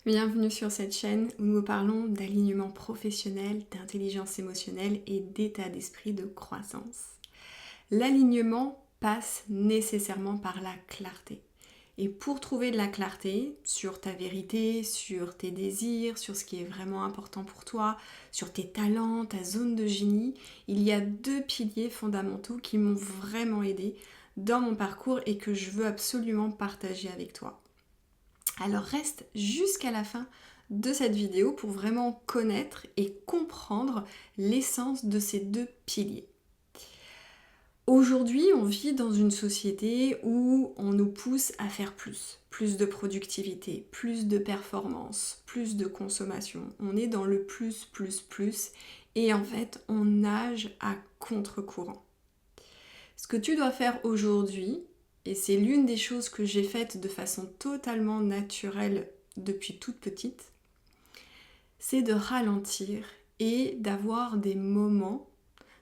Bienvenue sur cette chaîne où nous parlons d'alignement professionnel, d'intelligence émotionnelle et d'état d'esprit de croissance. L'alignement passe nécessairement par la clarté. Et pour trouver de la clarté sur ta vérité, sur tes désirs, sur ce qui est vraiment important pour toi, sur tes talents, ta zone de génie, il y a deux piliers fondamentaux qui m'ont vraiment aidé dans mon parcours et que je veux absolument partager avec toi. Alors reste jusqu'à la fin de cette vidéo pour vraiment connaître et comprendre l'essence de ces deux piliers. Aujourd'hui, on vit dans une société où on nous pousse à faire plus de productivité, plus de performance, plus de consommation. On est dans le plus, et en fait, on nage à contre-courant. Ce que tu dois faire aujourd'hui, et c'est l'une des choses que j'ai faites de façon totalement naturelle depuis toute petite, c'est de ralentir et d'avoir des moments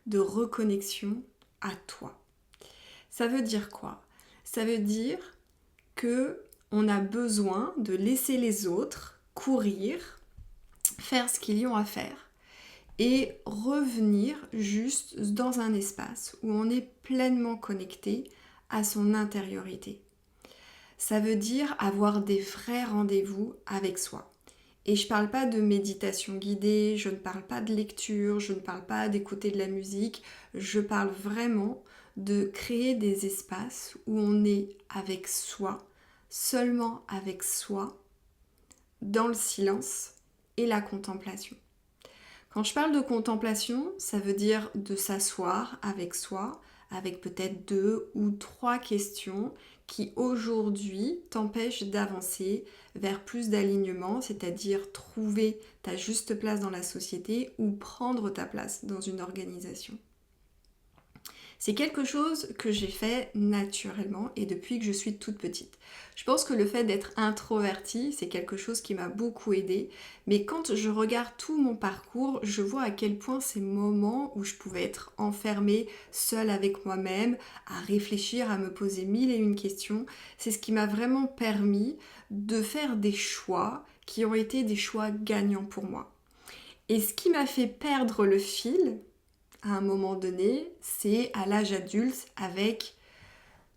de reconnexion à toi. Ça veut dire quoi? Ça veut dire que on a besoin de laisser les autres courir, faire ce qu'ils ont à faire et revenir juste dans un espace où on est pleinement connecté à son intériorité. Ça veut dire avoir des vrais rendez-vous avec soi. Et je ne parle pas de méditation guidée, je ne parle pas de lecture, je ne parle pas d'écouter de la musique, je parle vraiment de créer des espaces où on est avec soi, seulement avec soi, dans le silence et la contemplation. Quand je parle de contemplation, ça veut dire de s'asseoir avec soi, avec peut-être 2 ou 3 questions qui aujourd'hui t'empêchent d'avancer vers plus d'alignement, c'est-à-dire trouver ta juste place dans la société ou prendre ta place dans une organisation. C'est quelque chose que j'ai fait naturellement et depuis que je suis toute petite. Je pense que le fait d'être introvertie, c'est quelque chose qui m'a beaucoup aidée. Mais quand je regarde tout mon parcours, je vois à quel point ces moments où je pouvais être enfermée seule avec moi-même, à réfléchir, à me poser 1001 questions, c'est ce qui m'a vraiment permis de faire des choix qui ont été des choix gagnants pour moi. Et ce qui m'a fait perdre le fil, à un moment donné, c'est à l'âge adulte avec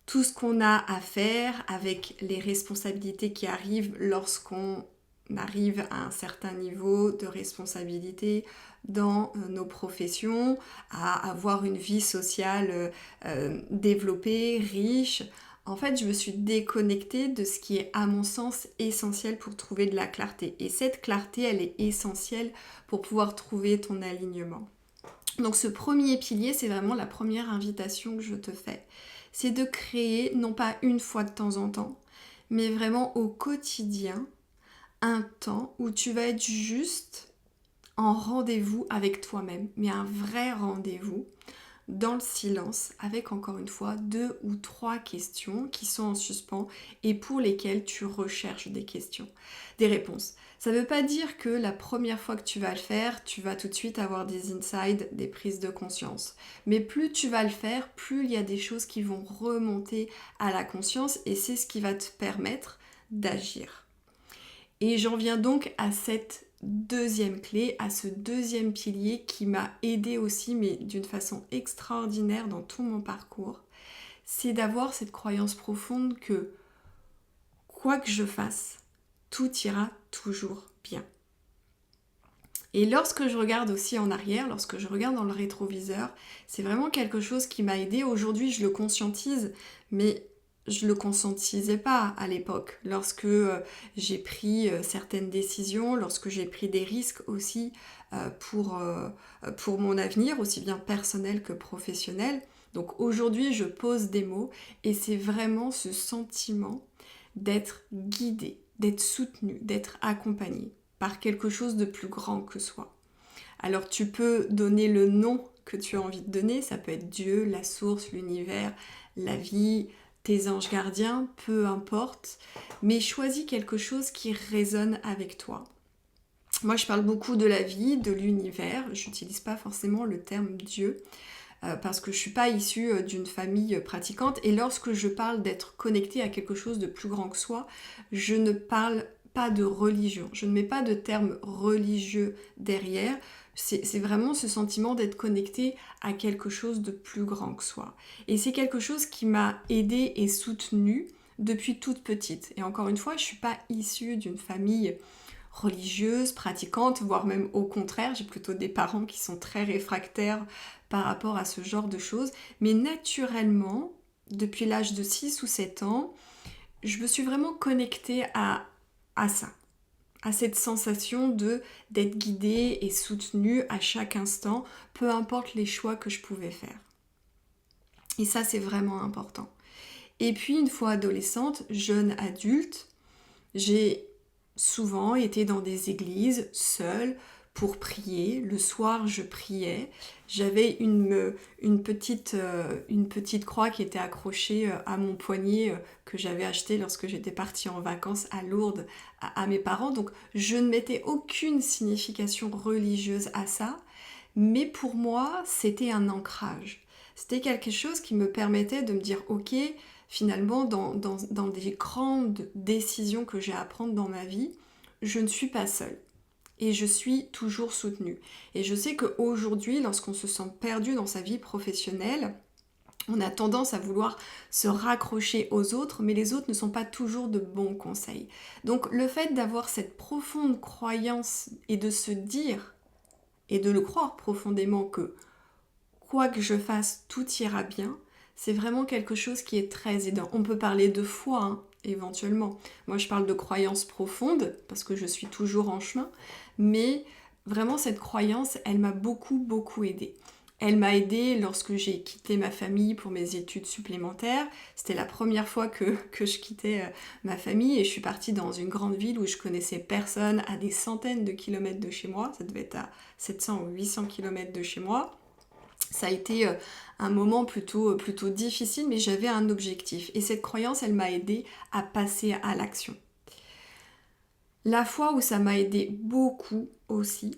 tout ce qu'on a à faire, avec les responsabilités qui arrivent lorsqu'on arrive à un certain niveau de responsabilité dans nos professions, à avoir une vie sociale développée, riche. En fait, je me suis déconnectée de ce qui est, à mon sens, essentiel pour trouver de la clarté. Et cette clarté, elle est essentielle pour pouvoir trouver ton alignement. Donc ce premier pilier, c'est vraiment la première invitation que je te fais. C'est de créer, non pas une fois de temps en temps, mais vraiment au quotidien, un temps où tu vas être juste en rendez-vous avec toi-même, mais un vrai rendez-vous dans le silence avec encore une fois 2 ou 3 questions qui sont en suspens et pour lesquelles tu recherches des réponses. Ça ne veut pas dire que la première fois que tu vas le faire, tu vas tout de suite avoir des insights, des prises de conscience. Mais plus tu vas le faire, plus il y a des choses qui vont remonter à la conscience et c'est ce qui va te permettre d'agir. Et j'en viens donc à cette deuxième clé, à ce deuxième pilier qui m'a aidé aussi, mais d'une façon extraordinaire dans tout mon parcours, c'est d'avoir cette croyance profonde que quoi que je fasse, tout ira toujours bien. Et lorsque je regarde aussi en arrière, lorsque je regarde dans le rétroviseur, c'est vraiment quelque chose qui m'a aidé. Aujourd'hui, je le conscientise, mais je ne le conscientisais pas à l'époque. Lorsque j'ai pris certaines décisions, lorsque j'ai pris des risques aussi pour mon avenir, aussi bien personnel que professionnel. Donc aujourd'hui, je pose des mots et c'est vraiment ce sentiment d'être guidé, d'être soutenu, d'être accompagné par quelque chose de plus grand que soi. Alors tu peux donner le nom que tu as envie de donner, ça peut être Dieu, la source, l'univers, la vie, tes anges gardiens, peu importe, mais choisis quelque chose qui résonne avec toi. Moi je parle beaucoup de la vie, de l'univers, je n'utilise pas forcément le terme Dieu, parce que je ne suis pas issue d'une famille pratiquante et lorsque je parle d'être connectée à quelque chose de plus grand que soi, je ne parle pas de religion, je ne mets pas de terme religieux derrière, c'est vraiment ce sentiment d'être connecté à quelque chose de plus grand que soi. Et c'est quelque chose qui m'a aidée et soutenue depuis toute petite. Et encore une fois, je ne suis pas issue d'une famille religieuse, pratiquante, voire même au contraire, j'ai plutôt des parents qui sont très réfractaires par rapport à ce genre de choses. Mais naturellement, depuis l'âge de 6 ou 7 ans, je me suis vraiment connectée à ça, à cette sensation d'être guidée et soutenue à chaque instant, peu importe les choix que je pouvais faire. Et ça, c'est vraiment important. Et puis, une fois adolescente, jeune adulte, j'ai souvent été dans des églises seule pour prier. Le soir, je priais. J'avais une petite croix qui était accrochée à mon poignet que j'avais acheté lorsque j'étais partie en vacances à Lourdes à mes parents. Donc, je ne mettais aucune signification religieuse à ça. Mais pour moi, c'était un ancrage. C'était quelque chose qui me permettait de me dire, ok, finalement, dans des grandes décisions que j'ai à prendre dans ma vie, je ne suis pas seule. Et je suis toujours soutenue. Et je sais qu'aujourd'hui, lorsqu'on se sent perdu dans sa vie professionnelle, on a tendance à vouloir se raccrocher aux autres, mais les autres ne sont pas toujours de bons conseils. Donc le fait d'avoir cette profonde croyance et de se dire, et de le croire profondément que quoi que je fasse, tout ira bien, c'est vraiment quelque chose qui est très aidant. On peut parler de foi, hein, éventuellement. Moi, je parle de croyance profonde, parce que je suis toujours en chemin, mais vraiment, cette croyance, elle m'a beaucoup aidée. Elle m'a aidée lorsque j'ai quitté ma famille pour mes études supplémentaires. C'était la première fois que je quittais ma famille et je suis partie dans une grande ville où je connaissais personne, à des centaines de kilomètres de chez moi. Ça devait être à 700 ou 800 kilomètres de chez moi. Ça a été un moment plutôt difficile, mais j'avais un objectif. Et cette croyance, elle m'a aidée à passer à l'action. La fois où ça m'a aidé beaucoup aussi,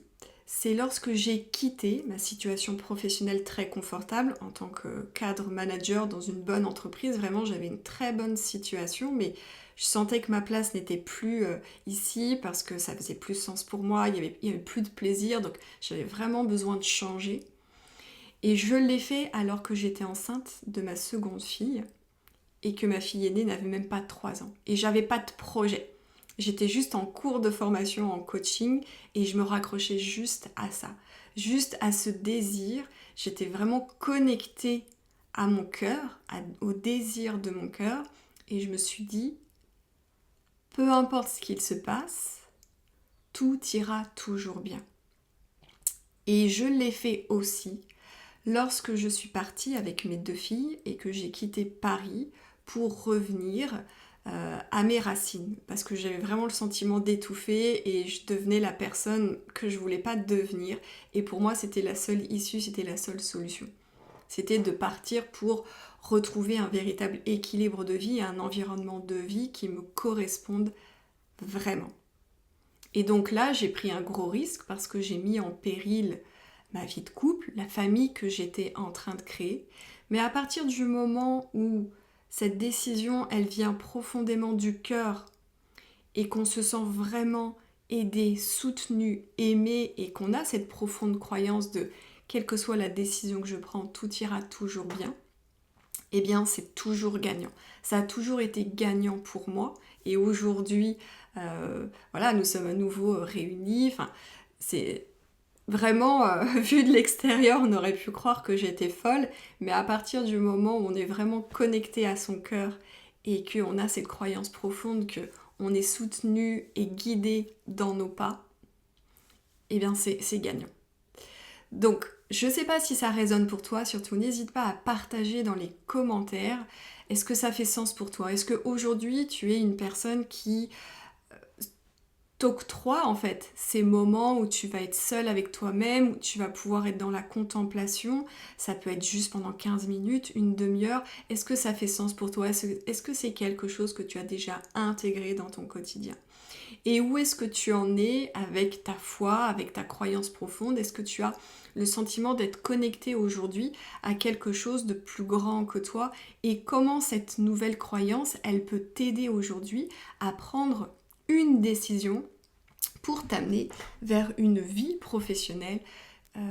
c'est lorsque j'ai quitté ma situation professionnelle très confortable en tant que cadre manager dans une bonne entreprise. Vraiment, j'avais une très bonne situation, mais je sentais que ma place n'était plus ici parce que ça faisait plus sens pour moi, il y avait plus de plaisir, donc j'avais vraiment besoin de changer. Et je l'ai fait alors que j'étais enceinte de ma seconde fille et que ma fille aînée n'avait même pas 3 ans. Et j'avais pas de projet. J'étais juste en cours de formation, en coaching, et je me raccrochais juste à ça. Juste à ce désir. J'étais vraiment connectée à mon cœur, au désir de mon cœur. Et je me suis dit, peu importe ce qu'il se passe, tout ira toujours bien. Et je l'ai fait aussi lorsque je suis partie avec mes 2 filles et que j'ai quitté Paris pour revenir à mes racines, parce que j'avais vraiment le sentiment d'étouffer et je devenais la personne que je voulais pas devenir, et pour moi c'était la seule issue, c'était la seule solution. C'était de partir pour retrouver un véritable équilibre de vie et un environnement de vie qui me corresponde vraiment. Et donc là, j'ai pris un gros risque parce que j'ai mis en péril ma vie de couple, la famille que j'étais en train de créer. Mais à partir du moment où cette décision, elle vient profondément du cœur et qu'on se sent vraiment aidé, soutenu, aimé et qu'on a cette profonde croyance de quelle que soit la décision que je prends, tout ira toujours bien, eh bien c'est toujours gagnant. Ça a toujours été gagnant pour moi et aujourd'hui, voilà, nous sommes à nouveau réunis. Enfin, c'est vraiment, vu de l'extérieur, on aurait pu croire que j'étais folle, mais à partir du moment où on est vraiment connecté à son cœur et qu'on a cette croyance profonde qu'on est soutenu et guidé dans nos pas, eh bien c'est gagnant. Donc, je ne sais pas si ça résonne pour toi, surtout n'hésite pas à partager dans les commentaires. Est-ce que ça fait sens pour toi? Est-ce qu'aujourd'hui tu es une personne qui t'octroie en fait ces moments où tu vas être seule avec toi-même, où tu vas pouvoir être dans la contemplation? Ça peut être juste pendant 15 minutes, une demi-heure. Est-ce que ça fait sens pour toi? Est-ce que c'est quelque chose que tu as déjà intégré dans ton quotidien? Et où est-ce que tu en es avec ta foi, avec ta croyance profonde? Est-ce que tu as le sentiment d'être connecté aujourd'hui à quelque chose de plus grand que toi? Et comment cette nouvelle croyance, elle peut t'aider aujourd'hui à prendre une décision pour t'amener vers une vie professionnelle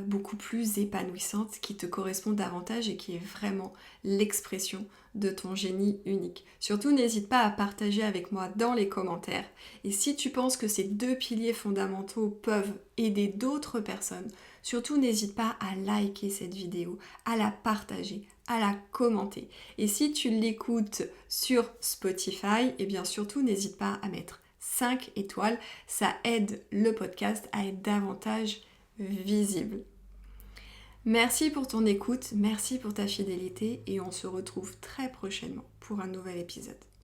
beaucoup plus épanouissante, qui te correspond davantage et qui est vraiment l'expression de ton génie unique. Surtout, n'hésite pas à partager avec moi dans les commentaires. Et si tu penses que ces 2 piliers fondamentaux peuvent aider d'autres personnes, surtout n'hésite pas à liker cette vidéo, à la partager, à la commenter. Et si tu l'écoutes sur Spotify, eh bien surtout n'hésite pas à mettre 5 étoiles. Ça aide le podcast à être davantage visible. Merci pour ton écoute, merci pour ta fidélité et on se retrouve très prochainement pour un nouvel épisode.